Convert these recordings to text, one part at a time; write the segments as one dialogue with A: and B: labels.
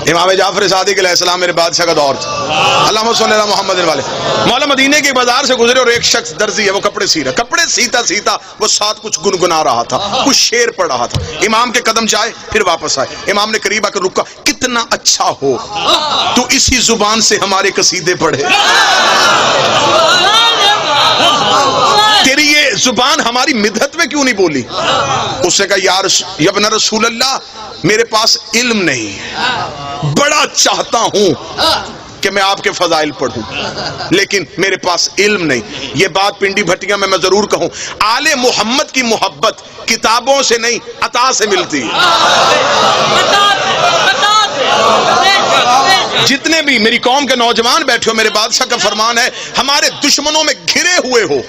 A: امام جعفر صادق علیہ السلام میرے بادشاہ کا دور تھا. اللہم صلی اللہ محمد والے. مولا مدینے کے بازار سے گزرے اور ایک شخص درزی ہے, وہ کپڑے سی رہا. کپڑے سیتا سیتا وہ ساتھ کچھ گنگنا رہا تھا, کچھ شعر پڑھ رہا تھا. امام کے قدم جائے پھر واپس آئے. امام نے قریب آ کر رکا, کتنا اچھا ہو تو اسی زبان سے ہمارے قصیدے پڑھے. تیری یہ زبان ہماری مدحت میں کیوں نہیں بولی؟ اس نے کہا یا ابن رسول اللہ, میرے پاس علم نہیں ہے, بڑا چاہتا ہوں کہ میں آپ کے فضائل پڑھوں لیکن میرے پاس علم نہیں. یہ بات پنڈی بھٹیاں میں ضرور کہوں, آل محمد کی محبت کتابوں سے نہیں عطا سے ملتی ہے. جتنے بھی میری قوم کے نوجوان بیٹھے ہو, میرے بادشاہ کا فرمان ہے ہمارے دشمنوں میں گھرے ہوئے ہو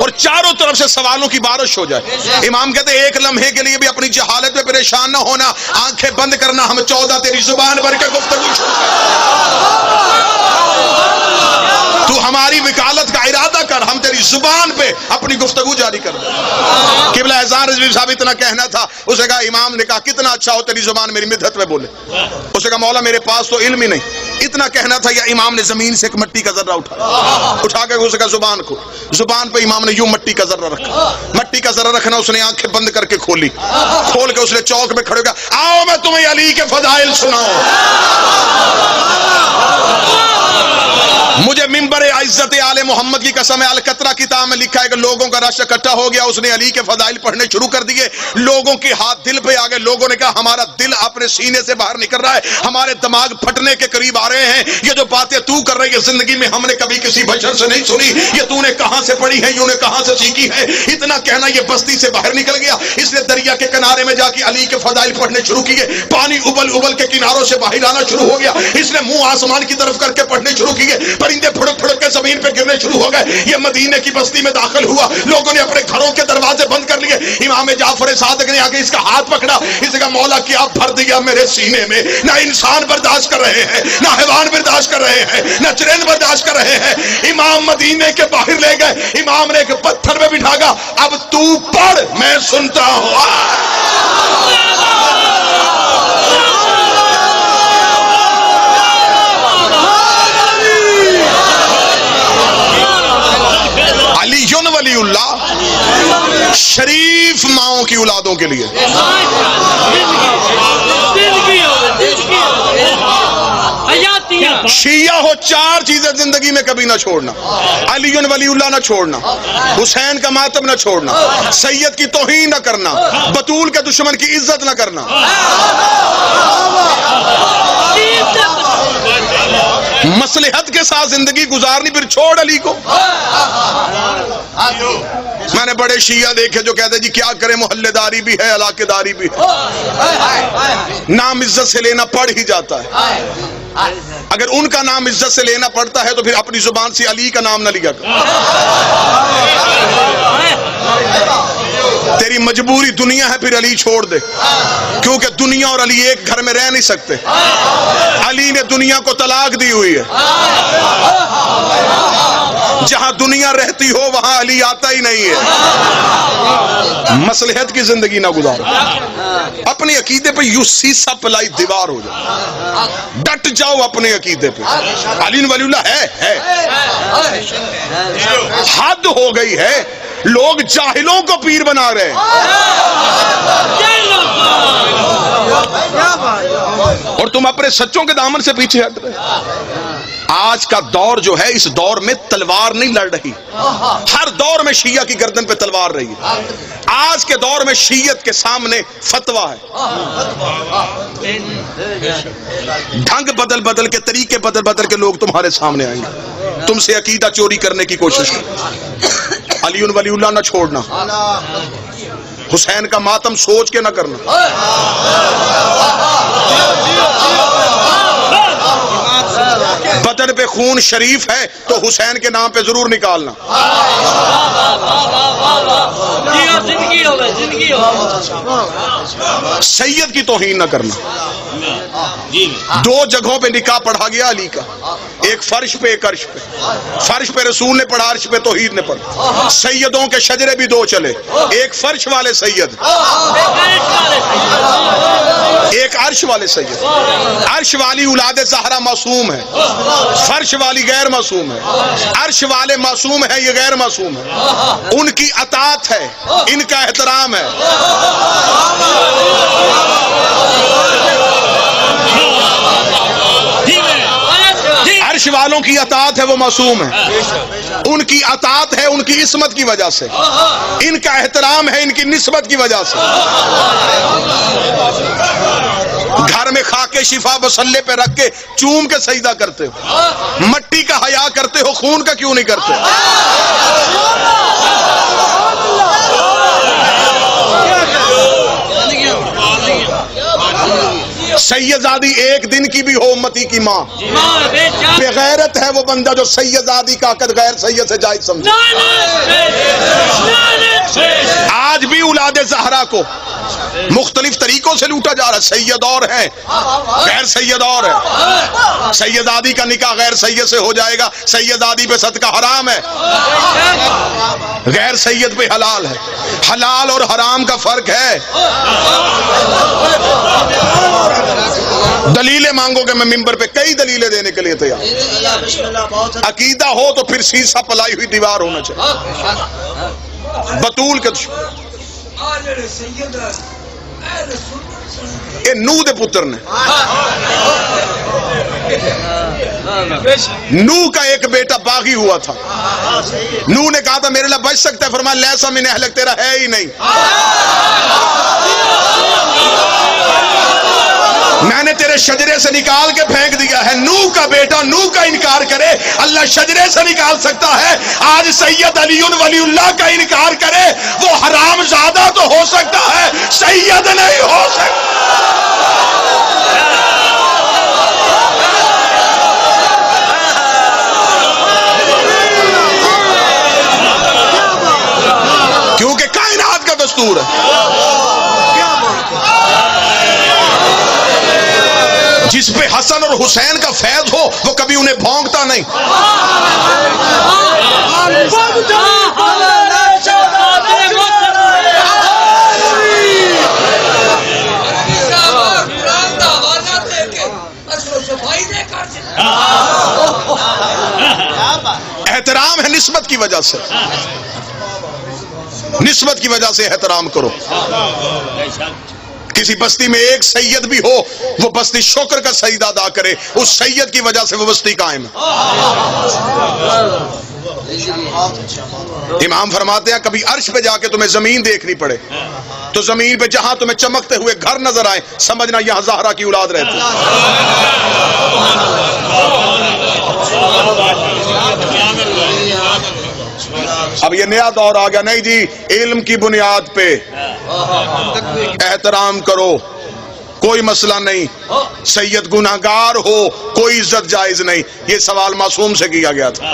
A: اور چاروں طرف سے سوالوں کی بارش ہو جائے. امام کہتے ہیں ایک لمحے کے لیے بھی اپنی جہالت میں پریشان نہ ہونا, آنکھیں بند کرنا, ہم 14 تیری زبان بھر کے گفتگو تو ہماری وکالت کا ارادہ کر, ہم تیری زبان پہ اپنی گفتگو جاری کر دیں. قبلہ اذان رضوی صاحب اتنا کہنا تھا, اسے کہا امام نے کہا کتنا اچھا ہو تیری زبان میری مدحت میں بولے. اسے کہا مولا میرے پاس تو علم ہی نہیں. اتنا کہنا تھا یا امام نے زمین سے ایک مٹی کا ذرہ اٹھا کے اسے کہا زبان کھول. زبان پہ امام نے یوں مٹی کا ذرہ رکھا. مٹی کا ذرہ رکھنا, اس نے آنکھیں بند کر کے کھولی. کھول کے اس نے چوک پہ کھڑے ہو گیا, آؤ میں تمہیں علی کے فضائل سناؤں. مجھے منبر عزت آل محمد کی قسم ہے, القطرہ کتاب میں لکھا ہے کہ لوگوں کا رش اکٹھا ہو گیا. اس نے علی کے فضائل پڑھنے شروع کر دیے. لوگوں کے ہاتھ دل پہ آ گئے. لوگوں نے کہا ہمارا دل اپنے سینے سے باہر نکل رہا ہے, ہمارے دماغ پھٹنے کے قریب آ رہے ہیں. یہ جو باتیں تو کر رہی ہے زندگی میں ہم نے کبھی کسی بشر سے نہیں سنی. یہ تو نے کہاں سے پڑھی ہے, یوں نے کہاں سے سیکھی ہے. اتنا کہنا یہ بستی سے باہر نکل گیا. اس نے دریا کے کنارے میں جا کے علی کے فضائل پڑھنے شروع کیے. پانی ابل ابل کے کناروں سے باہر آنا شروع ہو گیا. اس نے منہ آسمان کی طرف کر کے پڑھنے شروع کیے. پرندے پھڑک پھڑک کے زمین پہ گرنے شروع ہو گئے. یہ مدینے کی بستی میں داخل ہوا. لوگوں نے اپنے گھروں کے دروازے بند کر لیے. امام جعفر صادق نے آگے اس کا ہاتھ پکڑا. اس کا مولا کیا بھر دیا میرے سینے میں, نہ انسان برداشت کر رہے ہیں, نہ حیوان برداشت کر رہے ہیں, نہ چرند برداشت کر رہے ہیں. امام مدینے کے باہر لے گئے. امام نے ایک پتھر میں بٹھا گا, اب تو پڑھ میں سنتا ہوں. علی ولی اللہ شریف ماؤں کی اولادوں کے لیے شیعہ ہو, 4 چیزیں زندگی میں کبھی نہ چھوڑنا. علی ولی اللہ نہ چھوڑنا, حسین کا ماتم نہ چھوڑنا, سید کی توہین نہ کرنا, بطول کے دشمن کی عزت نہ کرنا. مصلحت کے ساتھ زندگی گزارنی, پھر چھوڑ علی کو. میں نے بڑے شیعہ دیکھے جو کہتے ہیں جی کیا کریں, محلے داری بھی ہے, علاقے داری بھی ہے. نام عزت سے لینا پڑ ہی جاتا ہے. اگر ان کا نام عزت سے لینا پڑتا ہے تو پھر اپنی زبان سے علی کا نام نہ لیا کر. تیری مجبوری دنیا ہے, پھر علی چھوڑ دے, کیونکہ دنیا اور علی ایک گھر میں رہ نہیں سکتے. علی نے دنیا کو طلاق دی ہوئی ہے. جہاں دنیا رہتی ہو وہاں علی آتا ہی نہیں ہے. مصلحت کی زندگی نہ گزارو, اپنے عقیدے پہ یوں سیسا پلائی دیوار ہو جائے, ڈٹ جاؤ اپنے عقیدے پہ. علی ولی اللہ ہے. حد ہو گئی ہے, لوگ جاہلوں کو پیر بنا رہے ہیں اور تم اپنے سچوں کے دامن سے پیچھے ہٹ رہے. آج کا دور جو ہے, اس دور میں تلوار نہیں لڑ رہی. ہر دور میں شیعہ کی گردن پہ تلوار رہی ہے. آج کے دور میں شیعت کے سامنے فتویٰ ہے. ڈھنگ بدل بدل کے, طریقے بدل بدل کے لوگ تمہارے سامنے آئیں گے, تم سے عقیدہ چوری کرنے کی کوشش کریں. علی ولی اللہ نہ چھوڑنا, حسین کا ماتم سوچ کے نہ کرنا. بدن پہ خون شریف ہے تو حسین کے نام پہ ضرور نکالنا. سید کی توہین نہ کرنا. دو جگہوں پہ نکاح پڑھا گیا علی کا، ایک فرش پہ ایک عرش پہ. فرش پہ رسول نے پڑھا، عرش پہ توحید نے پڑھا. سیدوں کے شجرے بھی دو چلے، ایک فرش والے سید، ایک عرش والے سید. عرش والی اولاد زہرا معصوم ہے، فرش والی غیر معصوم ہے. عرش والے معصوم ہے، یہ غیر معصوم ہے. ان کی اطاعت ہے، ان کا احترام ہے. عرش والوں کی اطاعت ہے، وہ معصوم ہے. ان کی اطاعت ہے ان کی عصمت کی وجہ سے، ان کا احترام ہے ان کی نسبت کی وجہ سے. گھر میں خاک شفا مسلے پہ رکھ کے چوم کے سجدہ کرتے ہو، مٹی کا حیا کرتے ہو، خون کا کیوں نہیں کرتے؟ سیدزادی ایک دن کی بھی ہو امتی کی ماں، بغیرت ہے وہ بندہ جو سیدزادی کا عقد غیر سید سے جائز سمجھے. آج بھی اولاد زہرا کو مختلف طریقوں سے لوٹا جا رہا ہے. سید اور ہیں، غیر سید اور ہے. سیدزادی کا نکاح غیر سید سے ہو جائے گا، سیدزادی پہ صدقہ حرام ہے، غیر سید پہ حلال ہے. حلال اور حرام کا فرق ہے. دلیلیں مانگو گے میں ممبر پہ کئی دلیلیں دینے کے لیے تیار. عقیدہ ہو تو پھر سیسا پلائی ہوئی دیوار ہونا چاہیے. بطول کے نوح دے پتر نے، نوح کا ایک بیٹا باغی ہوا تھا. نوح نے کہا تھا میرے لئے بچ سکتا ہے، فرمایا لیسا من اہلک، تیرا ہے ہی نہیں. میں نے تیرے شجرے سے نکال کے پھینک دیا ہے. نوح کا بیٹا نوح کا انکار کرے، اللہ شجرے سے نکال سکتا ہے. آج سید علی ولی اللہ کا انکار کرے، وہ حرام زادہ تو ہو سکتا ہے، سید نہیں ہو سکتا. کیونکہ کائنات کا دستور ہے. جس پہ حسن اور حسین کا فیض ہو وہ کبھی انہیں بھونکتا نہیں. احترام ہے نسبت کی وجہ سے، نسبت کی وجہ سے احترام کرو. کسی بستی میں ایک سید بھی ہو، وہ بستی شکر کا سجدہ ادا کرے، اس سید کی وجہ سے وہ بستی قائم ہے. امام فرماتے ہیں کبھی عرش پہ جا کے تمہیں زمین دیکھنی پڑے تو زمین پہ جہاں تمہیں چمکتے ہوئے گھر نظر آئے، سمجھنا یہاں زہرا کی اولاد رہتی. اب یہ نیا دور آ گیا، نہیں جی علم کی بنیاد پہ احترام کرو، کوئی مسئلہ نہیں. سید گناہگار ہو کوئی عزت جائز نہیں. یہ سوال معصوم سے کیا گیا تھا.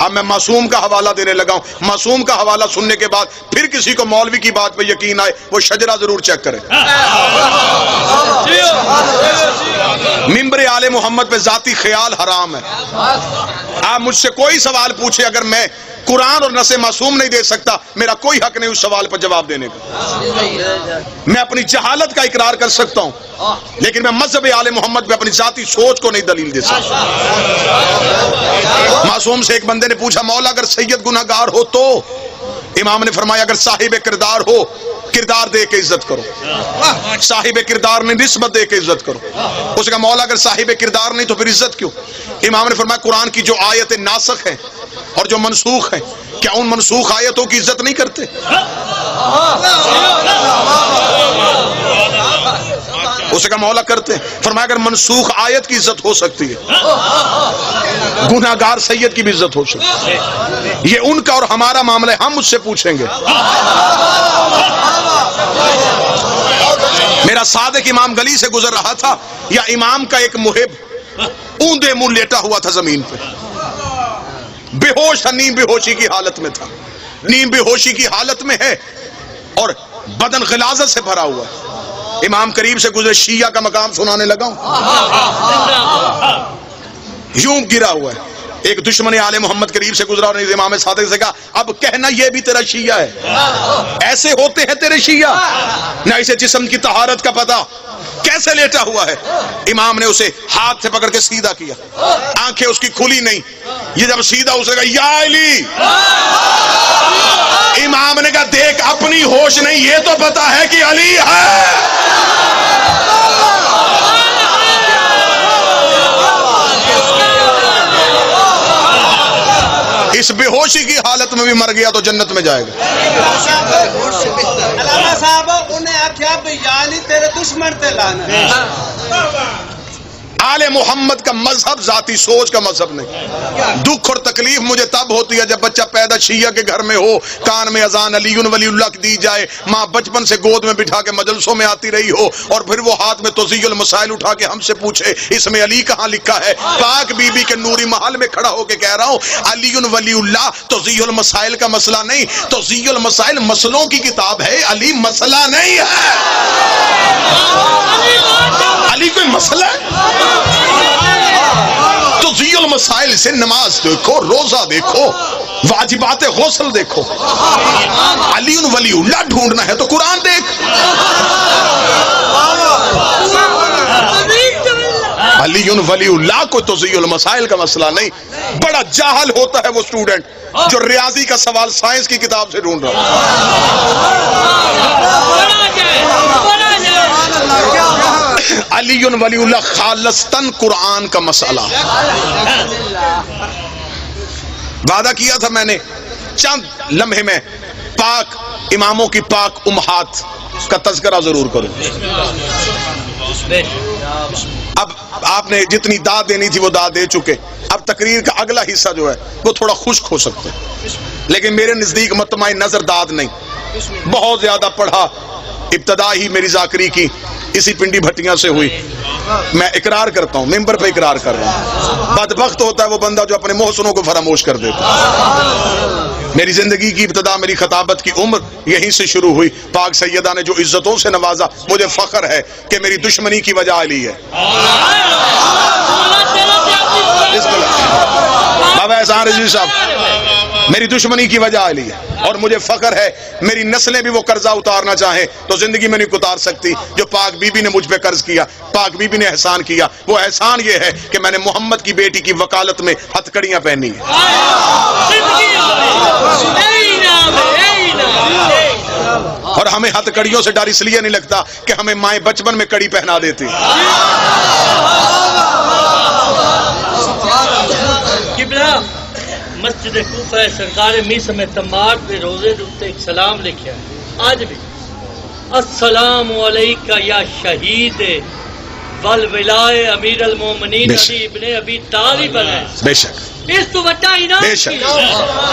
A: اب میں معصوم کا حوالہ دینے لگا ہوں. معصوم کا حوالہ سننے کے بعد پھر کسی کو مولوی کی بات پہ یقین آئے، وہ شجرہ ضرور چیک کرے. ممبر آل محمد پہ ذاتی خیال حرام ہے. آپ مجھ سے کوئی سوال پوچھے، اگر میں قرآن اور نص معصوم نہیں دے سکتا، میرا کوئی حق نہیں اس سوال پر جواب دینے کا. میں اپنی جہالت کا اقرار کر سکتا ہوں، لیکن میں مذہب آل محمد پہ اپنی ذاتی سوچ کو نہیں دلیل دے سکتا. معصوم سے ایک بندے نے پوچھا مولا اگر سید گناہگار ہو تو؟ امام نے فرمایا اگر صاحب کردار ہو، کردار دے کے عزت کرو. صاحب کردار نے نسبت دے کے عزت کرو. اس نے کہا مولا اگر صاحب کردار نہیں تو پھر عزت کیوں؟ امام نے فرمایا قرآن کی جو آیتیں ناسخ ہیں اور جو منسوخ ہیں، کیا ان منسوخ آیتوں کی عزت نہیں کرتے؟ اس نے کہا مولا کرتے ہیں. فرمایا اگر منسوخ آیت کی عزت ہو سکتی ہے، گناہگار سید کی بھی عزت ہو سکتی ہے. یہ ان کا اور ہمارا معاملہ ہے، ہم مجھ سے پوچھیں گے. میرا صادق امام گلی سے گزر رہا تھا، یا امام کا ایک محب اوندے منہ لیٹا ہوا تھا زمین پہ، بے ہوش تھا، نیم بے ہوشی کی حالت میں تھا. نیم بے ہوشی کی حالت میں ہے اور بدن غلاظت سے بھرا ہوا ہے. امام قریب سے گزرے، شیعہ کا مقام سنانے لگا ہوں، یوں گرا ہوا ہے. ایک دشمن آل محمد قریب سے گزرا اور امام صادق سے کہا اب کہنا یہ بھی تیرا شیعہ ہے. ایسے ہوتے ہیں تیرے شیعہ؟ نہ اسے جسم کی طہارت کا پتہ، کیسے لیٹا ہوا ہے. امام نے اسے ہاتھ سے پکڑ کے سیدھا کیا، آنکھیں اس کی کھلی نہیں. یہ جب سیدھا اسے کہا یا علی، امام نے کہا دیکھ اپنی ہوش نہیں، یہ تو پتا ہے کہ علی ہے. اس بے ہوشی کی حالت میں بھی مر گیا تو جنت میں جائے گا.
B: علامہ صاحب انہیں آخیا بھی یعنی تیرے دشمن تے لانا.
A: آل محمد کا مذہب ذاتی سوچ کا مذہب نہیں. دکھ اور تکلیف مجھے تب ہوتی ہے جب بچہ پیدا شیعہ کے گھر میں ہو، کان میں اذان علی ولی اللہ دی جائے، ماں بچپن سے گود میں بٹھا کے مجلسوں میں آتی رہی ہو، اور پھر وہ ہاتھ میں توضیح المسائل اٹھا کے ہم سے پوچھے اس میں علی کہاں لکھا ہے. پاک بی بی کے نوری محل میں کھڑا ہو کے کہہ رہا ہوں علی ولی اللہ توضیح المسائل کا مسئلہ نہیں. توضیح المسائل مسئلوں کی کتاب ہے، علی مسئلہ نہیں ہے. علی کوئی مسئلہ ہے؟ توضیح المسائل سے نماز دیکھو، روزہ دیکھو، واجبات غسل دیکھو. علی ولی اللہ ڈھونڈنا ہے تو قرآن دیکھ. علی ولی اللہ کو توضیح المسائل کا مسئلہ نہیں. بڑا جاہل ہوتا ہے وہ اسٹوڈنٹ جو ریاضی کا سوال سائنس کی کتاب سے ڈھونڈ رہا علی ولی اللہ خالصتاً قرآن کا مسئلہ. وعدہ کیا تھا میں نے چند لمحے میں پاک اماموں کی پاک امہات کا تذکرہ ضرور کروں. اب آپ نے جتنی داد دینی تھی وہ داد دے چکے. اب تقریر کا اگلا حصہ جو ہے وہ تھوڑا خشک ہو سکتا ہے، لیکن میرے نزدیک مطمئن نظر داد نہیں. بہت زیادہ پڑھا، ابتدا ہی میری ذاکری کی اسی پنڈی بھٹیاں سے ہوئی. میں اقرار کرتا ہوں، ممبر پہ اقرار کر رہا ہوں. بدبخت ہوتا ہے وہ بندہ جو اپنے محسنوں کو فراموش کر دیتا. میری زندگی کی ابتدا، میری خطابت کی عمر یہیں سے شروع ہوئی. پاک سیدہ نے جو عزتوں سے نوازا، مجھے فخر ہے کہ میری دشمنی کی وجہ علی ہے. بابا احسان رضوی صاحب، میری دشمنی کی وجہ علی ہے، اور مجھے فخر ہے میری نسلیں بھی وہ قرضہ اتارنا چاہیں تو زندگی میں نہیں اتار سکتی جو پاک بی بی نے مجھ پہ قرض کیا. پاک بی بی نے احسان کیا. وہ احسان یہ ہے کہ میں نے محمد کی بیٹی کی وکالت میں ہتھکڑیاں پہنی ہیں. اور ہمیں ہتھکڑیوں سے ڈر اس لیے نہیں لگتا کہ ہمیں مائیں بچپن میں کڑی پہنا دیتی.
C: مسجد کوفہ سرکار میس میں تمار پہ روزے دوتے ایک سلام لکھا ہے آج بھی، السلام علیکہ یا شہید والولائے امیر المومنین علی ابن ابی طالب علیہ. بے شک اس تو بڑا انعام، بے شک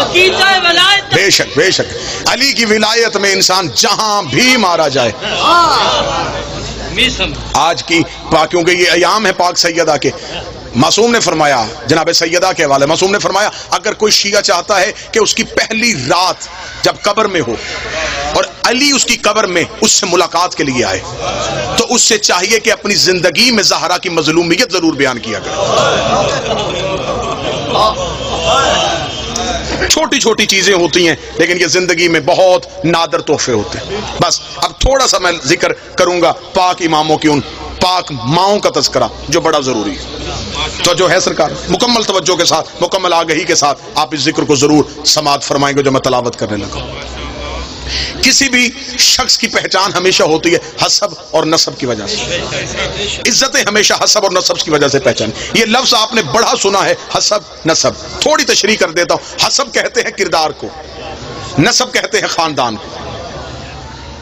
C: عقیدہ ولایت، بے شک بے شک علی کی ولایت میں انسان جہاں بھی مارا جائے. آج کی کیونکہ یہ ایام ہے پاک سیدہ کے، معصوم نے فرمایا، جناب سیدہ کے حوالے معصوم نے فرمایا اگر کوئی شیعہ چاہتا ہے کہ اس کی پہلی رات جب قبر میں ہو اور علی اس کی قبر میں اس سے ملاقات کے لیے آئے تو اس سے چاہیے کہ اپنی زندگی میں زہرا کی مظلومیت ضرور بیان کیا کرے. چھوٹی چھوٹی چیزیں ہوتی ہیں لیکن یہ زندگی میں بہت نادر تحفے ہوتے ہیں. بس اب تھوڑا سا میں ذکر کروں گا پاک اماموں کی ان پاک ماؤں کا تذکرہ جو بڑا ضروری ہے. تو جو ہے سرکار مکمل توجہ کے ساتھ، مکمل آگہی کے ساتھ آپ اس ذکر کو ضرور سماعت فرمائیں گے جو میں تلاوت کرنے لگا. کسی بھی شخص کی پہچان ہمیشہ ہوتی ہے حسب اور نسب کی وجہ سے. عزتیں ہمیشہ حسب اور نسب کی وجہ سے پہچان. یہ لفظ آپ نے بڑا سنا ہے، حسب نسب. تھوڑی تشریح کر دیتا ہوں. حسب کہتے ہیں کردار کو، نسب کہتے ہیں خاندان کو.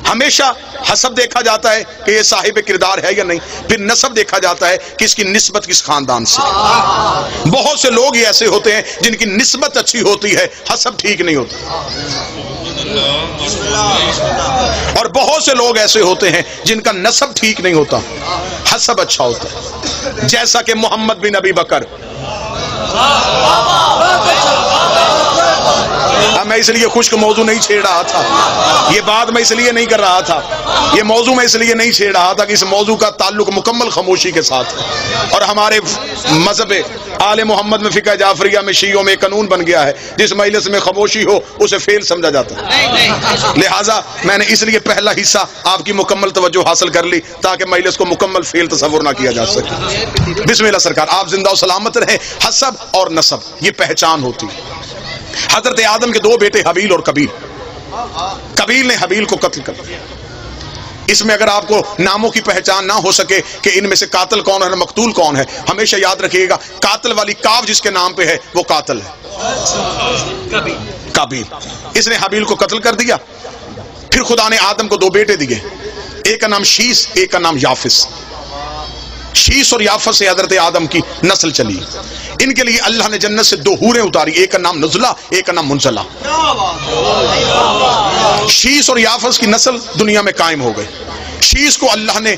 C: ہمیشہ حسب دیکھا جاتا ہے کہ یہ صاحب کردار ہے یا نہیں، پھر نسب دیکھا جاتا ہے کہ اس کی نسبت کس خاندان سے. بہت سے لوگ یہ ایسے ہوتے ہیں جن کی نسبت اچھی ہوتی ہے، حسب ٹھیک نہیں ہوتا. اور بہت سے لوگ ایسے ہوتے ہیں جن کا نسب ٹھیک نہیں ہوتا، حسب اچھا ہوتا ہے. جیسا کہ محمد بن ابی بکر میں اس لیے خشک موضوع نہیں چھیڑ رہا تھا، یہ بات میں اس لیے نہیں کر رہا تھا، یہ موضوع میں اس لیے نہیں چھیڑ رہا تھا کہ اس موضوع کا تعلق مکمل خاموشی کے ساتھ ہے، اور ہمارے مذہب آل محمد میں فقہ جعفریہ میں شیعوں میں قانون بن گیا ہے جس مجلس میں خاموشی ہو اسے فیل سمجھا جاتا ہے۔ لہٰذا میں نے اس لیے پہلا حصہ آپ کی مکمل توجہ حاصل کر لی تاکہ مجلس کو مکمل فیل تصور نہ کیا جا سکے۔ بسم اللہ سرکار، آپ زندہ و سلامت رہیں۔ حسب اور نسب یہ پہچان ہوتی ہے۔ حضرت آدم کے دو بیٹے حابیل اور قابیل، قابیل نے حابیل کو قتل کر دیا۔ اس میں اگر آپ کو ناموں کی پہچان نہ ہو سکے کہ ان میں سے قاتل کون ہے مقتول کون ہے، ہمیشہ یاد رکھیے گا قاتل والی کاف جس کے نام پہ ہے وہ قاتل ہے، قابیل۔ اس نے حابیل کو قتل کر دیا۔ پھر خدا نے آدم کو دو بیٹے دیے، ایک کا نام شیس، ایک کا نام یافس۔ شیس اور یافس سے حضرت آدم کی نسل چلی۔ ان کے لیے اللہ نے جنت سے دو حوریں اتاری، ایک کا نام نزلہ، ایک کا نام منزلہ۔ شیس اور یافس کی نسل دنیا میں قائم ہو گئی۔ شیس کو اللہ نے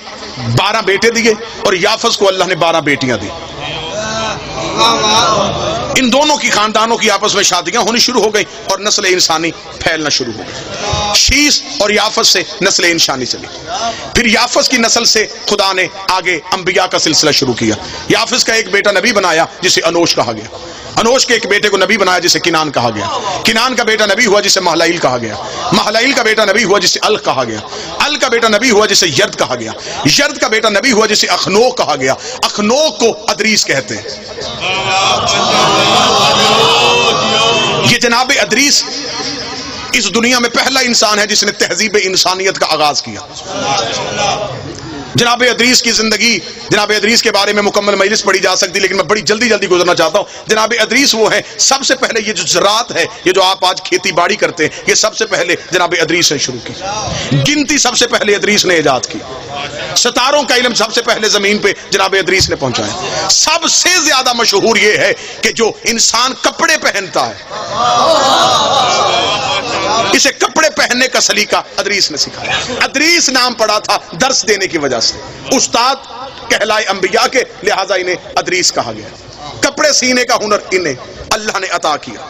C: 12 بیٹے دیے اور یافس کو اللہ نے 12 بیٹیاں دی۔ ان دونوں کی خاندانوں کی آپس میں شادیاں ہونی شروع ہو گئی اور نسل انسانی پھیلنا شروع ہو گئی۔ شیس اور یافس سے نسل انسانی چلی۔ پھر یافس کی نسل سے خدا نے آگے انبیاء کا سلسلہ شروع کیا۔ یافس کا ایک بیٹا نبی بنایا جسے انوش کہا گیا۔ انوش کے ایک بیٹے کو نبی بنایا جسے کنان کہا گیا۔ کنان کا بیٹا نبی ہوا جسے مہلائیل کہا گیا۔ مہلائیل کا بیٹا نبی ہوا جسے ال کہا گیا۔ ال کا بیٹا نبی ہوا جسے یرد کہا گیا۔ یرد کا بیٹا نبی ہوا جسے اخنوک کہا گیا۔ اخنوک کو ادریس کہتے ہیں۔ یہ جناب ادریس اس دنیا میں پہلا انسان ہے جس نے تہذیب انسانیت کا آغاز کیا۔ جناب ادریس کی زندگی، جناب ادریس کے بارے میں مکمل مجلس پڑھی جا سکتی لیکن میں بڑی جلدی گزرنا چاہتا ہوں۔ جناب ادریس وہ ہیں سب سے پہلے یہ جو زراعت ہے، یہ جو آپ آج کھیتی باڑی کرتے ہیں، یہ سب سے پہلے جناب ادریس نے شروع کی۔ گنتی سب سے پہلے ادریس نے ایجاد کی۔ ستاروں کا علم سب سے پہلے زمین پہ جناب ادریس نے پہنچایا۔ سب سے زیادہ مشہور یہ ہے کہ جو انسان کپڑے پہنتا ہے اسے کپڑے پہننے کا سلیقہ ادریس نے سکھایا۔ ادریس نام پڑا تھا درس دینے کی وجہ سے۔ استاد کہلائے انبیاء کے، لہذا انہیں ادریس کہا گیا۔ کپڑے سینے کا ہنر انہیں اللہ نے عطا کیا۔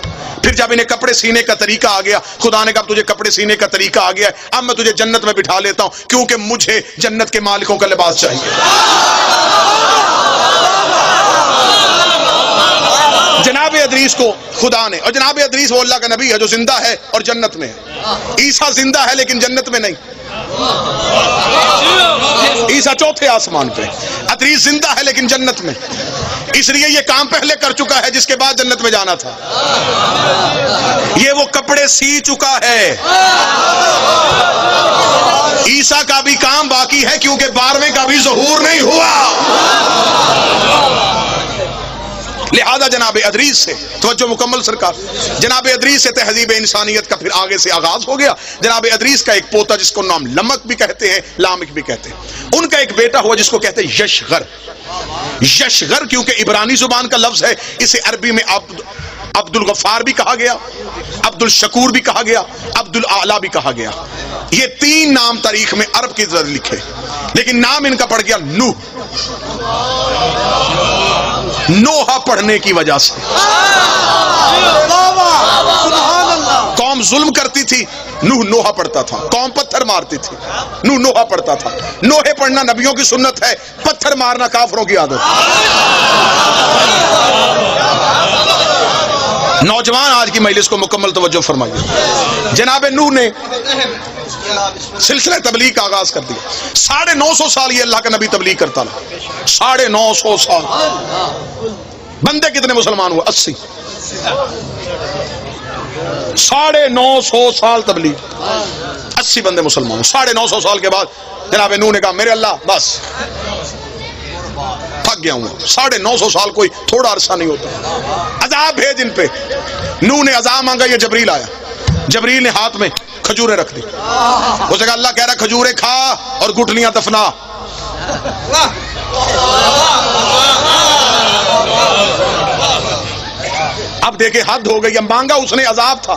C: پھر جب انہیں کپڑے سینے کا طریقہ آ گیا، خدا نے کہا تجھے کپڑے سینے کا طریقہ آ گیا ہے، اب میں تجھے جنت میں بٹھا لیتا ہوں کیونکہ مجھے جنت کے مالکوں کا لباس چاہیے۔ جناب ادریس کو خدا نے، اور جناب ادریس وہ اللہ کا نبی ہے جو زندہ ہے اور جنت میں ہے۔ عیسیٰ زندہ ہے لیکن جنت میں نہیں، عیسیٰ چوتھے آسمان پہ۔ ادریس زندہ ہے لیکن جنت میں، اس لیے یہ کام پہلے کر چکا ہے جس کے بعد جنت میں جانا تھا۔ یہ وہ کپڑے سی چکا ہے۔ عیسیٰ کا بھی کام باقی ہے کیونکہ 12ویں کا بھی ظہور نہیں ہوا۔ لہذا جناب ادریس سے توجہ مکمل سرکار، جناب ادریس سے تہذیب انسانیت کا پھر آگے سے آغاز ہو گیا۔ جناب ادریس کا ایک پوتا جس کو نام لمک بھی کہتے ہیں، لامک بھی کہتے ہیں، ان کا ایک بیٹا ہوا جس کو کہتے ہیں یشغر۔ یشغر کیونکہ عبرانی زبان کا لفظ ہے، اسے عربی میں عبد الغفار بھی کہا گیا، عبد الشکور بھی کہا گیا، عبد الاعلی بھی کہا گیا۔ یہ 3 نام تاریخ میں عرب کی طرح لکھے لیکن نام ان کا پڑ گیا نوح، نوحہ پڑھنے کی وجہ سے۔ قوم ظلم کرتی تھی، نوح نوحہ پڑھتا تھا۔ قوم پتھر مارتی تھی، نوح نوحہ پڑھتا تھا۔ نوحے پڑھنا نبیوں کی سنت ہے، پتھر مارنا کافروں کی عادت۔ نوجوان آج کی مجلس کو مکمل توجہ فرمائیے۔ جناب نوح نے سلسلہ تبلیغ کا آغاز کر دیا۔ 950 سال یہ اللہ کا نبی تبلیغ کرتا رہا۔ 950 سال۔ بندے کتنے مسلمان ہوئے؟ 80۔ 950 سال تبلیغ، 80 بندے مسلمان۔ 950 سال کے بعد جناب نوح نے کہا میرے اللہ بس تھک گیا ہوں۔ 950 سال کوئی تھوڑا عرصہ نہیں ہوتا۔ عذاب بھیج ان پہ۔ نوح نے عذاب مانگا، یہ جبریل آیا۔ جبریل نے ہاتھ میں کھجوریں رکھ دی۔ اسے کہا اللہ کہہ رہا کھجوریں کھا اور گٹھلیاں دفنا۔ اب دیکھیں حد ہو گئی، مانگا اس نے عذاب تھا۔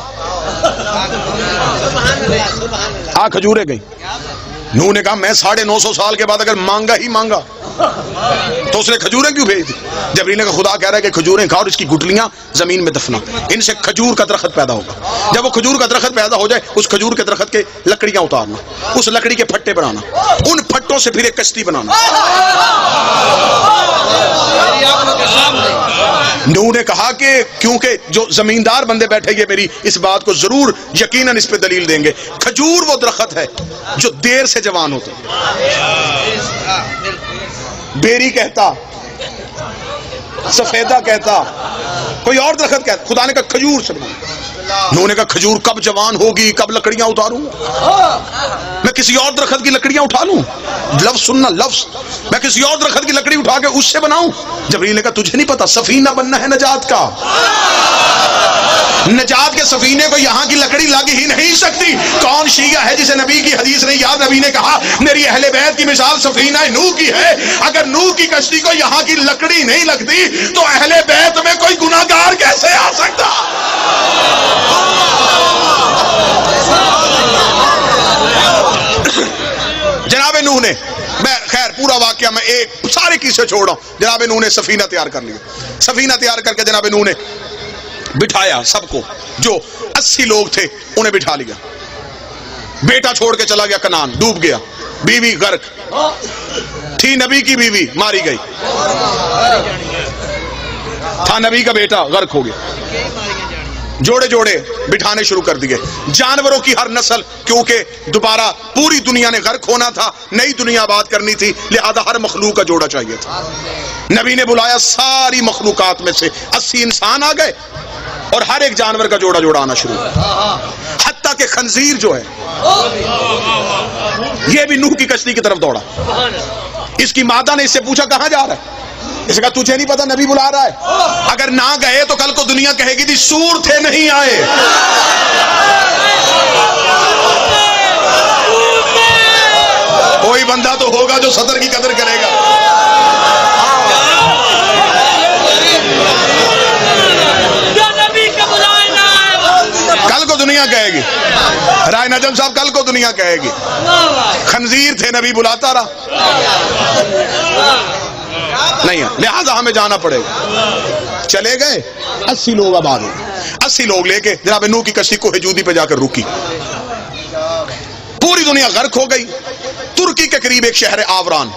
C: کھجوریں گئی۔ نوح نے کہا میں 950 سال کے بعد اگر مانگا ہی مانگا تو اس نے کھجوریں کیوں بھیج دی؟ جبریل نے کہا خدا کہہ رہا ہے کہ کھجوریں کھا اور اس کی گٹلیاں زمین میں دفنا، ان سے کھجور کا درخت پیدا ہوگا، جب وہ کھجور کا درخت پیدا ہو جائے اس کھجور کے درخت کے لکڑیاں اتارنا، اس لکڑی کے پھٹے بنانا، ان پھٹوں سے پھر ایک کشتی بنانا۔ نوح نے کہا کہ کیونکہ جو زمیندار بندے بیٹھے گے میری اس بات کو ضرور یقیناً اس پہ دلیل دیں گے، کھجور وہ درخت ہے جو دیر سے جوان ہوتا ہے، بیری کہتا، سفیدہ کہتا، کوئی اور درخت کہتا، خدا نے کہا کھجور سے بنا۔ نوح نے کہا کھجور کب جوان ہوگی، کب لکڑیاں اتاروں، میں کسی اور درخت کی لکڑیاں اٹھا لوں؟ لفظ سننا، لفظ، میں کسی اور درخت کی لکڑی اٹھا کے اس سے بناؤں؟ جبریل نے کہا تجھے نہیں پتا سفینہ بننا ہے نجات کا، نجات کے سفینے کو یہاں کی لکڑی لگ ہی نہیں سکتی۔ کون شیعہ ہے جسے نبی کی حدیث نہیں یاد؟ نبی نے کہا میری اہل بیت کی مثال سفینہ نوح کی ہے، اگر نوح کی کشتی کو یہاں کی لکڑی نہیں لگتی تو اہل بیت میں کوئی گناہگار کیسے آ سکتا؟ جناب نوح نے، میں خیر پورا واقعہ میں ایک سارے قصے چھوڑ رہا ہوں، جناب نوح نے سفینہ تیار کر لیا، سفینہ تیار کر کے جناب نوح نے بٹھایا سب کو، جو 80 لوگ تھے انہیں بٹھا لیا، بیٹا چھوڑ کے چلا گیا کنعان، ڈوب گیا، بیوی غرق تھی، نبی کی بیوی ماری گئی، تھا نبی کا بیٹا غرق ہو گیا، جوڑے جوڑے بٹھانے شروع کر دیے، جانوروں کی ہر نسل، کیونکہ دوبارہ پوری دنیا نے غرق ہونا تھا، نئی دنیا آباد کرنی تھی، لہذا ہر مخلوق کا جوڑا چاہیے تھا۔ نبی نے بلایا ساری مخلوقات میں سے 80 انسان آ گئے اور ہر ایک جانور کا جوڑا جوڑا آنا شروع ہوا، حتیٰ کہ خنزیر جو ہے یہ بھی نوح کی کشتی کی طرف دوڑا۔ اس کی مادہ نے اس سے پوچھا کہاں جا رہا ہے؟ اس نے کہا تجھے نہیں پتا نبی بلا رہا ہے، اگر نہ گئے تو کل کو دنیا کہے گی تھی سور تھے نہیں آئے۔ کوئی بندہ تو ہوگا جو صدر کی قدر کرے گا۔ کل کو دنیا کہے گی، رائے نجم صاحب کل کو دنیا کہے گی خنزیر تھے نبی بلاتا رہا، نہیں ہے، لہذا ہمیں جانا پڑے گا۔ چلے گئے 80 لوگ آباد ہو، 80 لوگ لے کے جناب نوح کی کشتی کو ہجودی پہ جا کر رکی، پوری دنیا غرق ہو گئی۔ ترکی کے قریب ایک شہر آوران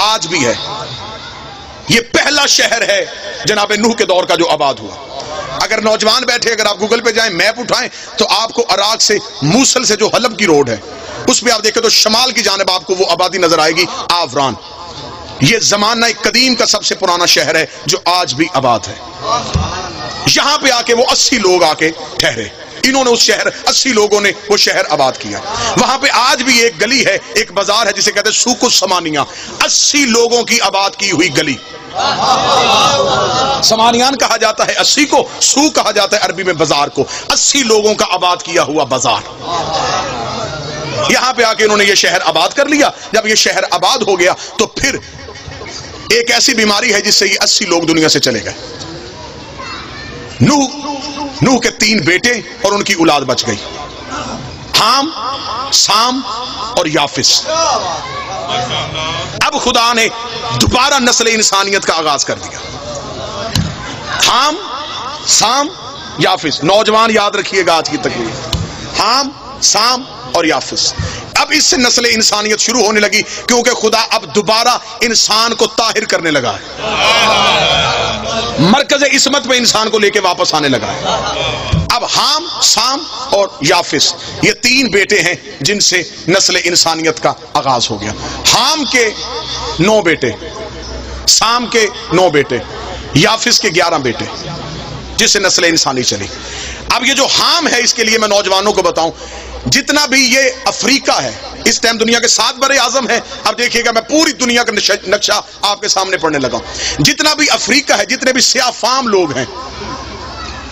C: آج بھی ہے، یہ پہلا شہر ہے جناب نوح کے دور کا جو آباد ہوا۔ اگر نوجوان بیٹھے، اگر آپ گوگل پہ جائیں میپ اٹھائیں تو آپ کو عراق سے موصل سے جو حلب کی روڈ ہے اس پہ آپ دیکھیں تو شمال کی جانب آپ کو وہ آبادی نظر آئے گی، آوران۔ یہ زمانہ قدیم کا سب سے پرانا شہر ہے جو آج بھی آباد ہے۔ یہاں پہ آ کے وہ 80 لوگ آ کے ٹھہرے، انہوں نے اس شہر 80 لوگوں نے وہ شہر آباد کیا۔ وہاں پہ آج بھی ایک گلی ہے، ایک بازار ہے جسے کہتے ہیں سوق السمانیہ، 80 لوگوں کی آباد کی ہوئی گلی۔ سمانیان کہا جاتا ہے 80 کو، سوق کہا جاتا ہے عربی میں بازار کو، 80 لوگوں کا آباد کیا ہوا بازار۔ یہاں پہ آ کے انہوں نے یہ شہر آباد کر لیا۔ جب یہ شہر آباد ہو گیا تو پھر ایک ایسی بیماری ہے جس سے یہ 80 لوگ دنیا سے چلے گئے۔ نوح کے 3 بیٹے اور ان کی اولاد بچ گئی، حام، سام اور یافس۔ اب خدا نے دوبارہ نسل انسانیت کا آغاز کر دیا۔ حام، سام، یافس، نوجوان یاد رکھیے گا آج کی تقریر، حام، سام اور یافس۔ اب اس سے نسل انسانیت شروع ہونے لگی، کیونکہ خدا اب دوبارہ انسان کو طاہر کرنے لگا ہے، مرکز عصمت پہ انسان کو لے کے واپس آنے لگا ہے۔ اب حام، سام اور یافس یہ 3 بیٹے ہیں جن سے نسل انسانیت کا آغاز ہو گیا۔ حام کے 9 بیٹے، سام کے 9 بیٹے، یافس کے 11 بیٹے، جس سے نسل انسانی چلی۔ اب یہ جو حام ہے اس کے لیے میں نوجوانوں کو بتاؤں، جتنا بھی یہ افریقہ ہے اس ٹائم دنیا کے 7 بر اعظم ہیں۔ اب دیکھیے گا میں پوری دنیا کا نقشہ آپ کے سامنے پڑھنے لگا ہوں۔ جتنا بھی افریقہ ہے، جتنے بھی سیاہ فام لوگ ہیں،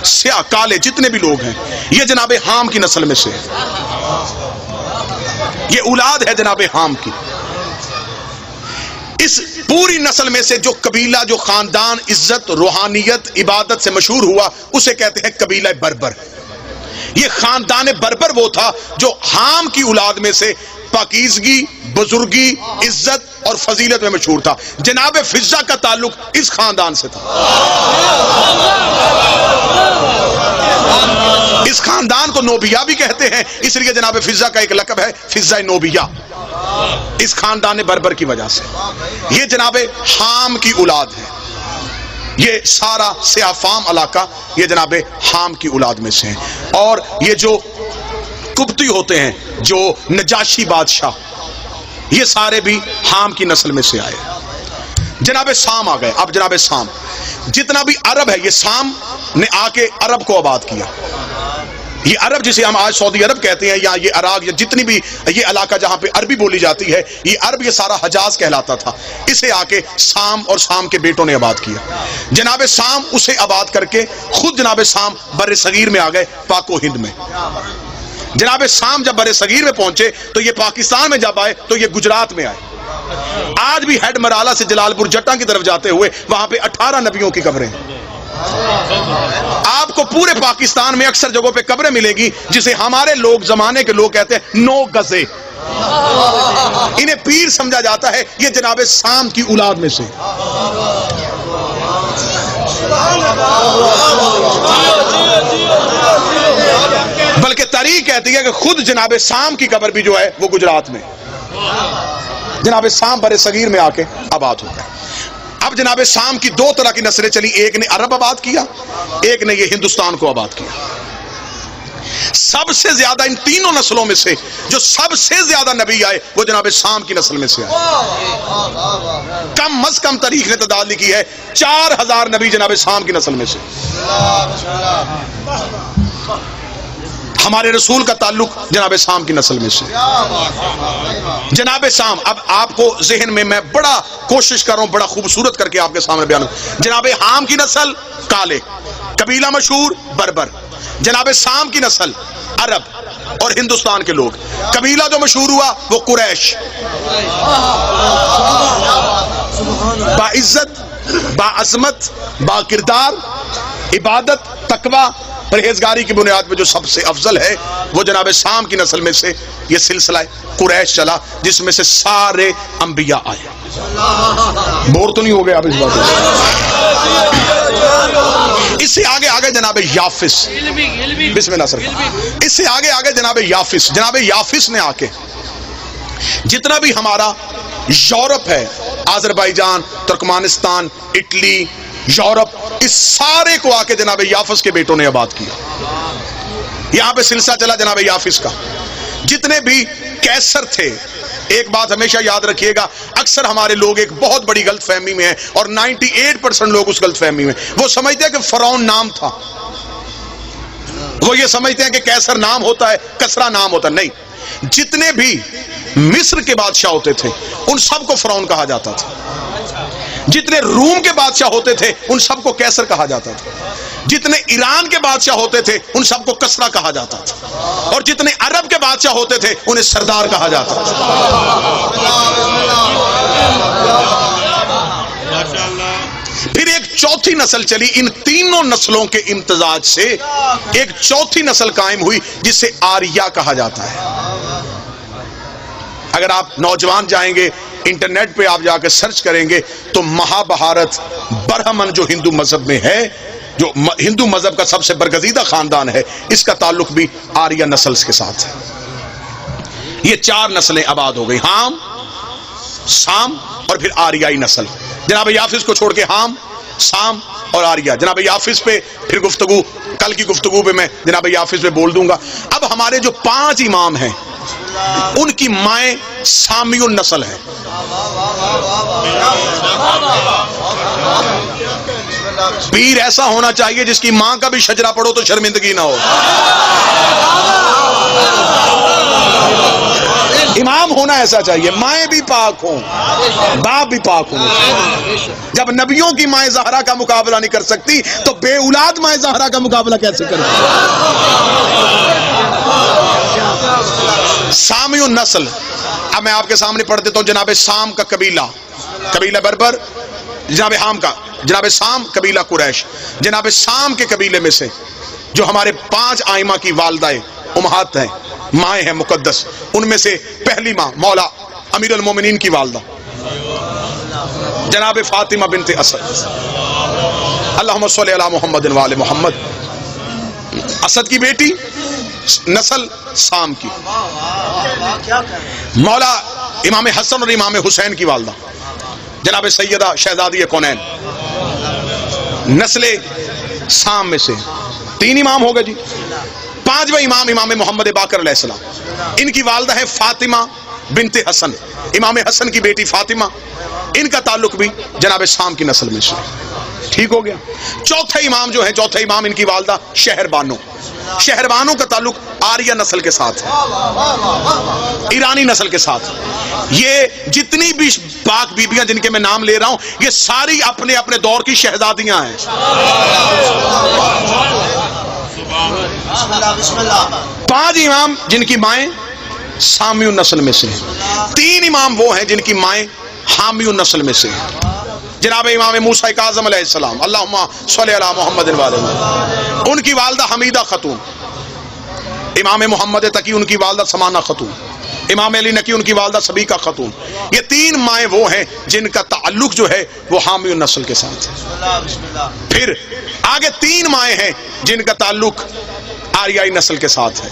C: سیاہ کالے جتنے بھی لوگ ہیں، یہ جناب حام کی نسل میں سے، یہ اولاد ہے جناب حام کی۔ اس پوری نسل میں سے جو قبیلہ، جو خاندان عزت، روحانیت، عبادت سے مشہور ہوا، اسے کہتے ہیں قبیلہ بربر۔ یہ خاندان بربر وہ تھا جو حام کی اولاد میں سے پاکیزگی، بزرگی، عزت اور فضیلت میں مشہور تھا. جناب فضہ کا تعلق اس خاندان سے تھا. اس خاندان کو نوبیہ بھی کہتے ہیں، اس لیے جناب فضہ کا ایک لقب ہے فضہ نوبیہ، اس خاندان بربر کی وجہ سے. یہ جناب حام کی اولاد ہے. یہ سارا سیاہ فام علاقہ یہ جناب حام کی اولاد میں سے ہیں. اور یہ جو قبطی ہوتے ہیں، جو نجاشی بادشاہ، یہ سارے بھی حام کی نسل میں سے آئے. جناب سام آ گئے. اب جناب سام جتنا بھی عرب ہے، یہ سام نے آ کے عرب کو آباد کیا. یہ عرب جسے ہم آج سعودی عرب کہتے ہیں، یا یہ عراق، یا جتنی بھی یہ علاقہ جہاں پہ عربی بولی جاتی ہے، یہ عرب یہ سارا حجاز کہلاتا تھا. اسے آ کے سام اور سام کے بیٹوں نے آباد کیا. جناب سام اسے آباد کر کے خود جناب سام بر صغیر میں آ گئے، پاک و ہند میں. جناب سام جب بر صغیر میں پہنچے تو یہ پاکستان میں جب آئے تو یہ گجرات میں آئے. آج بھی ہیڈ مرالہ سے جلال پور جٹا کی طرف جاتے ہوئے وہاں پہ 18 نبیوں کی قبریں ہیں. آپ کو پورے پاکستان میں اکثر جگہوں پہ قبریں ملے گی جسے ہمارے لوگ زمانے کے لوگ کہتے ہیں 9 گزے. انہیں پیر سمجھا جاتا ہے. یہ جناب سام کی اولاد میں سے. بلکہ تاریخ کہتی ہے کہ خود جناب سام کی قبر بھی جو ہے وہ گجرات میں. جناب سام بر صغیر میں آ کے آباد ہو گئے. اب جناب سام کی 2 طرح کی نسلیں چلی. ایک نے عرب آباد کیا، ایک نے یہ ہندوستان کو آباد کیا. سب سے زیادہ ان تینوں نسلوں میں سے جو سب سے زیادہ نبی آئے وہ جناب سام کی نسل میں سے آئے. کم از کم تاریخ نے تعداد لکھی ہے 4000 نبی جناب سام کی نسل میں سے. ہمارے رسول کا تعلق جناب سام کی نسل میں سے. جناب سام، اب آپ کو ذہن میں بڑا کوشش کر رہا ہوں، بڑا خوبصورت کر کے آپ کے سامنے بیان. جناب حام کی نسل کالے، قبیلہ مشہور بربر. جناب سام کی نسل عرب اور ہندوستان کے لوگ. قبیلہ جو مشہور ہوا وہ قریش. با عزت، با عظمت، با کردار، عبادت، تقوی، پرہیزگاری کی بنیاد پہ جو سب سے افضل ہے وہ جناب سام کی نسل میں سے یہ سلسلہ قریش چلا، جس میں سے سارے انبیاء آئے. بور تو نہیں ہو گئے آپ اس بات سے؟ اس سے آگے جناب یافس. بسم اللہ سر. اس سے آگے جناب یافس. جناب یافس نے آ کے جتنا بھی ہمارا یورپ ہے، آذربائیجان، ترکمانستان، اٹلی، یورپ، اس سارے کو آ کے جناب یافس کے بیٹوں نے آباد کیا. یہاں پہ سلسلہ چلا جناب یافس کا. جتنے بھی کیسر تھے، ایک بات ہمیشہ یاد رکھیے گا، اکثر ہمارے لوگ ایک بہت بڑی غلط فہمی میں ہیں، اور 98% لوگ اس غلط فہمی میں. وہ سمجھتے ہیں کہ فرعون نام تھا. وہ یہ سمجھتے ہیں کہ کیسر نام ہوتا ہے، کسرا نام ہوتا ہے. نہیں، جتنے بھی مصر کے بادشاہ ہوتے تھے ان سب کو فرعون کہا جاتا تھا. جتنے روم کے بادشاہ ہوتے تھے ان سب کو کیسر کہا جاتا تھا. جتنے ایران کے بادشاہ ہوتے تھے ان سب کو کسرا کہا جاتا تھا. اور جتنے عرب کے بادشاہ ہوتے تھے انہیں سردار کہا جاتا تھا. پھر ایک چوتھی نسل چلی. ان تینوں نسلوں کے امتزاج سے ایک چوتھی نسل قائم ہوئی جسے آریہ کہا جاتا ہے. اگر آپ نوجوان جائیں گے انٹرنیٹ پہ آپ جا کے سرچ کریں گے تو مہابھارت برہمن جو ہندو مذہب میں ہے، جو ہندو مذہب کا سب سے برگزیدہ خاندان ہے، اس کا تعلق بھی آریہ نسل کے ساتھ ہے. یہ 4 نسلیں آباد ہو گئی، حام، سام اور پھر آریائی نسل. جناب یافس کو چھوڑ کے حام، سام اور آریہ. جناب یافس پہ پھر گفتگو، کل کی گفتگو پہ میں جناب یافس پہ بول دوں گا. اب ہمارے جو 5 امام ہیں ان کی مائیں سامی النسل ہیں. پیر ایسا ہونا چاہیے جس کی ماں کا بھی شجرہ پڑھو تو شرمندگی نہ ہو. امام ہونا ایسا چاہیے، مائیں بھی پاک ہوں، باپ بھی پاک ہوں. جب نبیوں کی مائیں زہرا کا مقابلہ نہیں کر سکتی تو بے اولاد مائیں زہرا کا مقابلہ کیسے کریں؟ سامی النسل. اب میں آپ کے سامنے پڑھ دیتا ہوں. جناب سام کا قبیلہ بربر. جناب حام کا، جناب سام قبیلہ قریش. جناب سام کے قبیلے میں سے جو ہمارے 5 آئمہ کی والدہ امہات ہیں، مائیں ہیں مقدس، ان میں سے پہلی ماں مولا امیر المومنین کی والدہ جناب فاطمہ بنت اسد، اللہم صلی علی محمد و آل محمد، اسد کی بیٹی، نسل سام کی، مولا امام حسن اور امام حسین کی والدہ جناب سیدہ شہزادی کونین، نسل سام میں سے 3 امام ہو گئے جی۔ 5واں امام امام محمد باقر علیہ السلام، ان کی والدہ ہے فاطمہ بنت حسن، امام حسن کی بیٹی فاطمہ، ان کا تعلق بھی جناب سام کی نسل میں سے، ٹھیک ہو گیا۔ چوتھے امام جو ہیں، چوتھے امام ان کی والدہ شہر بانو، شہر بانو کا تعلق آریہ نسل کے ساتھ ہے، ایرانی نسل کے ساتھ۔ یہ جتنی بھی پاک بیبیاں جن کے میں نام لے رہا ہوں، یہ ساری اپنے اپنے دور کی شہزادیاں ہیں۔ 5 امام جن کی مائیں سامی نسل میں سے ہیں، 3 امام وہ ہیں جن کی مائیں حامی نسل میں سے ہیں، جناب امام موسیٰ کاظم علیہ السلام، اللہم صلی علی محمد و آل محمد، ان کی والدہ حمیدہ خاتون، امام محمد تقی ان کی والدہ سمانہ خاتون، امام علی نقی ان کی والدہ سبیکہ خاتون۔ یہ 3 مائیں وہ ہیں جن کا تعلق جو ہے وہ حامی نسل کے ساتھ ہے۔ پھر آگے 3 مائیں ہیں جن کا تعلق آریائی نسل کے ساتھ ہے،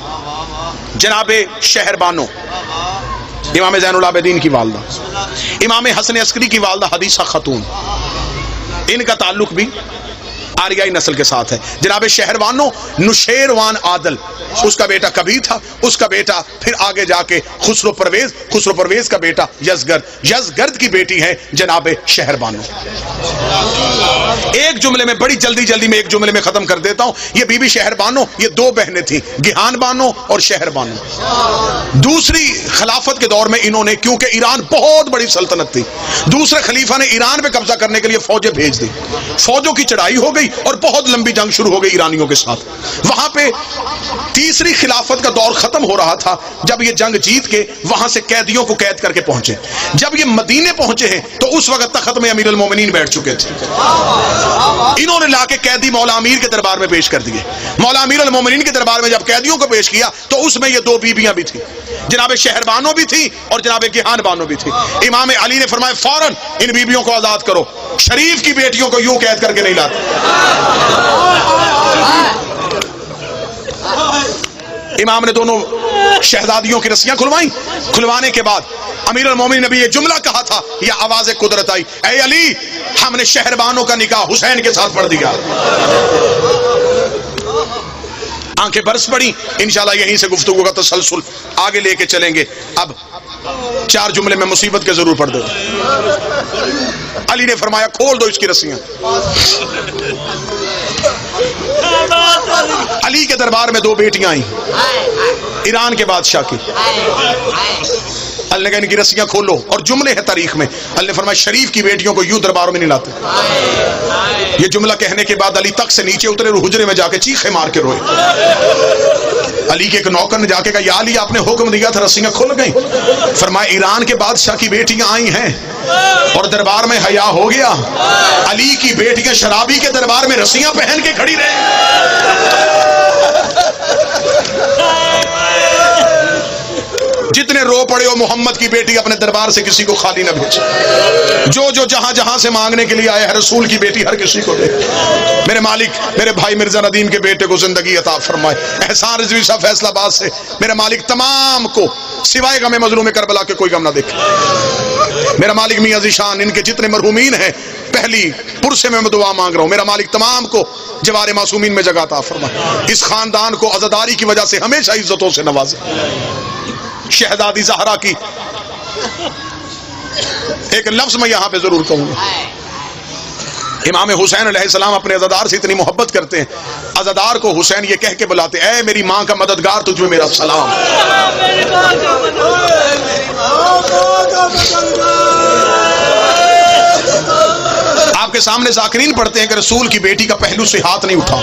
C: جناب شہر بانو، امام زین العابدین کی والدہ، امام حسن عسکری کی والدہ حدیثہ خاتون، ان کا تعلق بھی آریائی نسل کے ساتھ ہے۔ جناب شہروانو نشیروان عادل، اس کا بیٹا کبیر تھا، اس کا بیٹا پھر آگے جا کے خسرو پرویز، خسرو پرویز کا بیٹا یزگرد، یزگرد کی بیٹی ہے جناب شہربانو۔ ایک جملے میں، بڑی جلدی میں ایک جملے میں ختم کر دیتا ہوں، یہ بی بی شہربانو یہ 2 بہنیں تھیں، گیہان بانو اور شہربانو۔ دوسری خلافت کے دور میں انہوں نے، کیونکہ ایران بہت بڑی سلطنت تھی، دوسرے خلیفہ نے ایران پہ قبضہ کرنے کے لیے فوجیں بھیج دی، فوجوں کی چڑھائی ہو گئی اور بہت لمبی جنگ شروع ہو گئی ایرانیوں کے ساتھ۔ وہاں پہ تیسری خلافت کا دور ختم ہو رہا تھا جب یہ جنگ جیت کے وہاں سے قیدیوں کو قید کر کے پہنچے۔ جب یہ مدینے پہنچے ہیں تو اس وقت تخت میں امیر المومنین بیٹھ چکے تھے، انہوں نے لا کے قیدی مولا امیر کے دربار میں پیش کر دیے۔ مولا امیر المومنین کے دربار میں جب قیدیوں کو پیش کیا تو اس میں یہ 2 بیبیاں بھی تھیں، جناب شہربانو بھی تھی اور جناب گیہان بانو بھی تھی۔ امام علی نے فرمایا فوراً ان بیبیوں کو آزاد کرو، شریف کی بیٹیوں کو یوں قید کر کے نہیں لاتے۔ امام نے دونوں شہزادیوں کی رسیاں کھلوائیں، کھلوانے کے بعد امیر المومنین نے بھی یہ جملہ کہا تھا، یہ آواز قدرت آئی، اے علی ہم نے شہربانو کا نکاح حسین کے ساتھ پڑھ دیا۔ آنکھیں برس پڑی۔ انشاءاللہ یہیں سے گفتگو کا تسلسل آگے لے کے چلیں گے۔ اب 4 جملے میں مصیبت کے ضرور پڑھ دو۔ علی نے فرمایا کھول دو اس کی رسیاں۔ علی کے دربار میں 2 بیٹیاں آئیں، ایران کے بادشاہ کی۔ اللہ نے کہا ان کی رسیاں کھولو، اور جملے ہیں تاریخ میں، اللہ نے فرمایا شریف کی بیٹیوں کو یوں درباروں میں نہیں لاتے۔ یہ جملہ کہنے کے بعد علی تخت سے نیچے اترے اور حجرے میں جا کے چیخے مار کے روئے۔ علی کے ایک نوکر نے جا کے کہا یا علی آپ نے حکم دیا تھا، رسیاں کھل گئیں۔ فرمایا ایران کے بادشاہ کی بیٹیاں آئی ہیں اور دربار میں حیا ہو گیا، علی کی بیٹیاں شرابی کے دربار میں رسیاں پہن کے کھڑی رہیں۔ جتنے رو پڑے ہو محمد کی بیٹی اپنے دربار سے کسی کو خالی نہ بھیجے، جو جہاں سے مانگنے کے لیے آئے، رسول کی بیٹی ہر کسی کو دے۔ میرے مالک میرے بھائی مرزا ندیم کے بیٹے کو زندگی عطا فرمائے۔ احسان رضوی صاحب فیصل آباد سے، میرے مالک تمام کو سوائے غم مظلوم کربلا کے کوئی غم نہ دیکھے۔ میرا مالک میاں ذیشان، ان کے جتنے مرحومین ہیں پہلی پرسے میں دعا مانگ رہا ہوں، میرا مالک تمام کو جوار معصومین میں جگہ عطا فرمائے، اس خاندان کو عزاداری کی وجہ سے ہمیشہ عزتوں سے نوازے۔ شہزادی زہرا کی ایک لفظ میں یہاں پہ ضرور کہوں گا، امام حسین علیہ السلام اپنے عزادار سے اتنی محبت کرتے ہیں، عزادار کو حسین یہ کہہ کے بلاتے، اے میری ماں کا مددگار تجھ میں میرا سلام۔ آپ کے سامنے ذاکرین پڑھتے ہیں کہ رسول کی بیٹی کا پہلو سے ہاتھ نہیں اٹھا،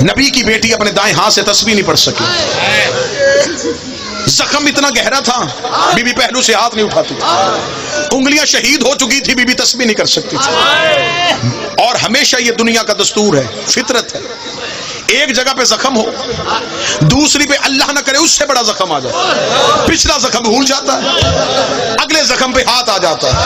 C: نبی کی بیٹی اپنے دائیں ہاتھ سے تسبیح نہیں پڑھ سکی، زخم اتنا گہرا تھا بی بی پہلو سے ہاتھ نہیں اٹھاتی، انگلیاں شہید ہو چکی تھی، بی بی تسبیح نہیں کر سکتی تھی۔ اور ہمیشہ یہ دنیا کا دستور ہے، فطرت ہے، ایک جگہ پہ زخم ہو, دوسری پہ اللہ نہ کرے اس سے بڑا زخم آ جائے, پچھلا زخم بھول جاتا ہے, اگلے زخم پہ ہاتھ آ جاتا ہے.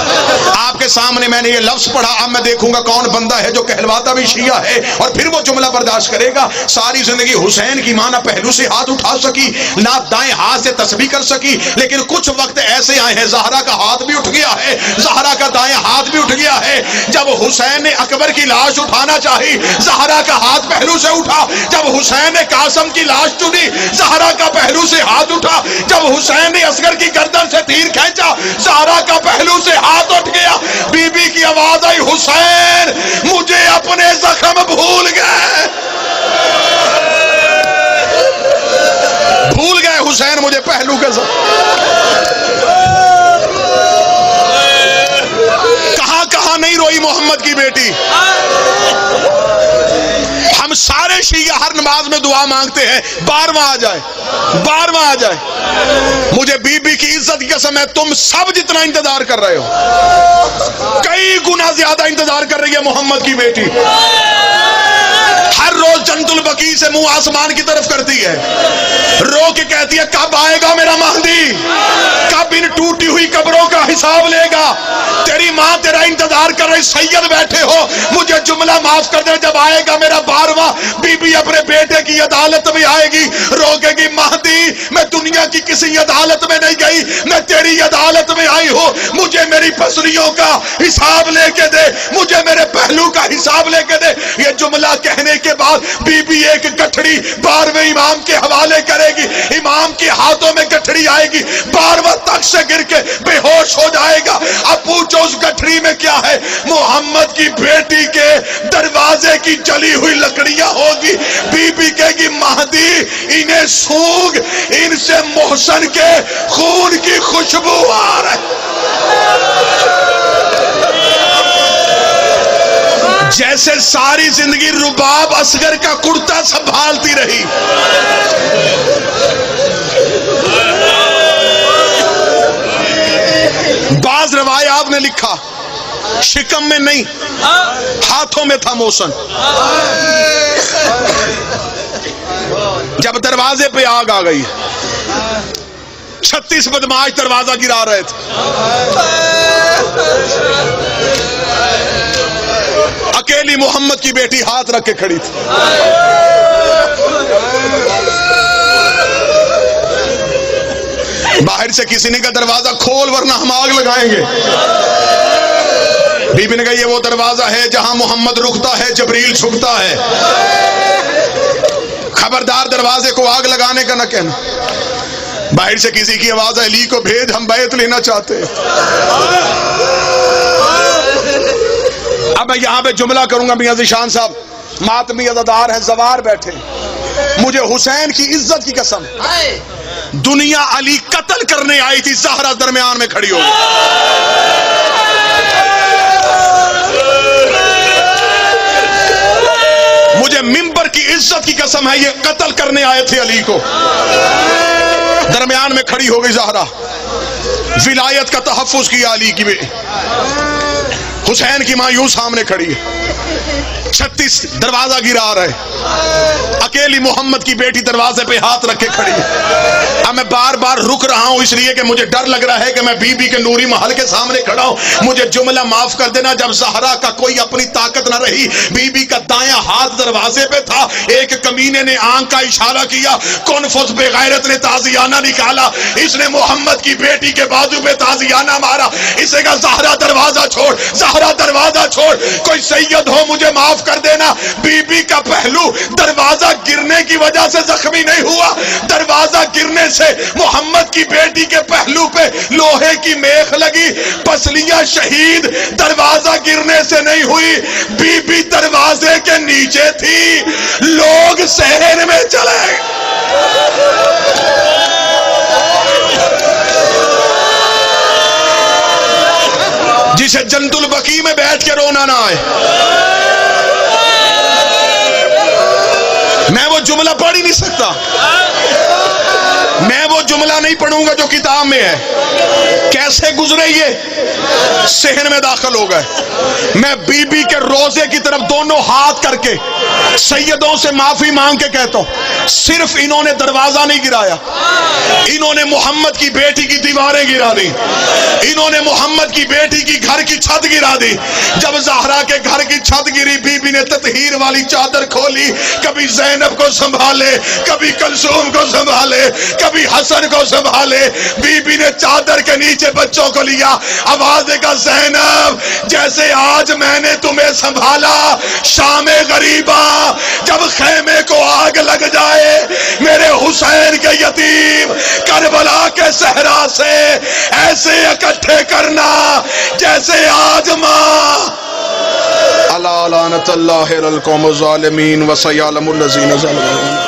C: آپ کے سامنے میں نے یہ لفظ پڑھا, اب میں دیکھوں گا کون بندہ ہے جو کہلواتا بھی شیعہ ہے اور پھر وہ جملہ برداشت کرے گا. ساری زندگی حسین کی ماں نہ پہلو سے ہاتھ اٹھا سکی, نہ دائیں ہاتھ سے تسبیح کر سکی, لیکن کچھ وقت ایسے آئے ہیں زہرا کا ہاتھ بھی اٹھ گیا ہے, زہرا کا دائیں ہاتھ بھی اٹھ گیا ہے. جب حسین نے اکبر کی لاش اٹھانا چاہی, زہرا کا ہاتھ پہلو سے اٹھا. جب حسین نے قاسم کی لاش چنی, زہرا کا پہلو سے ہاتھ اٹھا. جب حسین نے اصغر کی گردن سے تیر کھینچا, زہرا کا پہلو سے ہاتھ اٹھ گیا. بی بی کی آواز آئی, حسین مجھے اپنے زخم بھول گئے, بھول گئے حسین مجھے پہلو کے زخم. کہاں کہاں نہیں روئی محمد کی بیٹی. ہم سارے شیعہ ہر نماز میں دعا مانگتے ہیں, 12واں آ جائے, 12واں آ جائے. مجھے بی بی کی عزت کی قسم ہے, تم سب جتنا انتظار کر رہے ہو, کئی گنا زیادہ انتظار کر رہی ہے محمد کی بیٹی. ہر روز جنت البقیع سے منہ آسمان کی طرف کرتی ہے, رو کے کہتی ہے کب آئے گا میرا مہدی, کب ان ٹوٹی ہوئی قبروں کا حساب لے گا. تیری ماں تیرا انتظار کر رہی, سید بیٹھے ہو, مجھے جملہ معاف کر دے, جب آئے گا میرا 12واں. بی بی اپنے بیٹے کی عدالت میں آئے گی, روکے گی, مہدی میں دنیا کی کسی عدالت میں نہیں گئی, میں تیری عدالت میں آئی ہوں, مجھے میری پسلیوں کا حساب لے کے دے, مجھے میرے پہلو کا حساب لے کے دے. یہ جملہ کہنے کے بعد بی بی ایک گٹھڑی 12ویں امام کے حوالے کرے گی, امام کے ہاتھوں میں گٹھڑی آئے گی, 12واں تخت سے گر کے بے ہوش ہو جائے گا. اب پوچھو اس گٹھڑی میں کیا ہے, محمد کی بیٹی کے دروازے کی جلی ہوئی لکڑیاں ہوگی. بی بی کہے گی مہدی انہیں سونگ, ان سے محسن کے خون کی خوشبو آ رہی. جیسے ساری زندگی رباب اصغر کا کرتا سنبھالتی رہی, بعض روایات نے لکھا شکم میں نہیں, ہاتھوں میں تھا موسن. جب دروازے پہ آگ آ گئی, 36 بدماش دروازہ گرا رہے تھے, اکیلی محمد کی بیٹی ہاتھ رکھ کے کھڑی تھی. باہر سے کسی نے کہا دروازہ کھول ورنہ ہم آگ لگائیں گے. بی بی نے کہا یہ وہ دروازہ ہے جہاں محمد رکتا ہے, جبریل چھکتا ہے, خبردار دروازے کو آگ لگانے کا نہ کہنا. باہر سے کسی کی آواز ہے, علی کو بھیج, ہم بیعت لینا چاہتے ہیں. اب میں یہاں پہ جملہ کروں گا, میاں ذیشان صاحب ماتمی عزادار ہیں, زوار بیٹھے, مجھے حسین کی عزت کی قسم, دنیا علی قتل کرنے آئی تھی, زہرا درمیان میں کھڑی ہو گئی. مجھے منبر کی عزت کی قسم ہے, یہ قتل کرنے آئے تھے علی کو, درمیان میں کھڑی ہو گئی زہرا. ولایت کا تحفظ کیا علی کی. حسین کی ماں یوں سامنے کھڑی ہے, 36 دروازہ گرا رہے, اکیلی محمد کی بیٹی دروازے پہ ہاتھ رکھ کے کھڑی ہے. اب میں بار بار رک رہا ہوں اس لیے کہ مجھے ڈر لگ رہا ہے کہ میں بی بی کے نوری محل کے سامنے کھڑا ہوں. مجھے جملہ معاف کر دینا, جب زہرا کا کوئی اپنی طاقت نہ رہی, بی بی کا دایاں ہاتھ دروازے پہ تھا, ایک کمینے نے آنکھ کا اشارہ کیا, کنفس بے غیرت نے تازیانہ نکالا, اس نے محمد کی بیٹی کے بازو پہ تازیانہ مارا. اسے کہا زہرا دروازہ چھوڑ, زہرا دروازہ چھوڑ, کوئی سید ہو مجھے معاف کر دینا. بی بی کا پہلو دروازہ گرنے کی وجہ سے زخمی نہیں ہوا, دروازہ گرنے سے محمد کی بیٹی کے پہلو پہ لوہے کی میخ لگی. پسلیاں شہید دروازہ گرنے سے نہیں ہوئی, بی بی دروازے کے نیچے تھی, لوگ صحن میں چلے. جسے جنت البقیع میں بیٹھ کے رونا نہ آئے. میں وہ جملہ پڑھ ہی نہیں سکتا, میں وہ جملہ نہیں پڑھوں گا جو کتاب میں ہے. کیسے گزرے یہ صحن میں داخل ہو گئے. میں بی بی کے روزے کی طرف دونوں ہاتھ کر کے سیدوں سے معافی مانگ کے کہتا ہوں، صرف انہوں نے دروازہ نہیں گرایا، انہوں نے محمد کی بیٹی کی دیواریں گرا دی، انہوں نے محمد کی بیٹی کی گھر کی چھت گرا دی. جب زہرا کے گھر کی چھت گری، بی بی نے تطہیر والی چادر کھولی، کبھی زینب کو سنبھالے، کبھی کلثوم کو سنبھالے، کبھی حسن کو سنبھالے. بی بی نے چادر کے نیچے بچوں کو لیا، آواز کا زینب جیسے آج میں نے تمہیں سنبھالا شام غریبہ جب خیمے کو آگ لگ جائے، میرے حسین کے یتیم کربلا کے صحرا سے ایسے اکٹھے کرنا جیسے آج ماں. الا لعنت اللہ علی القوم الظالمین وسیعلم الذین ظلموا.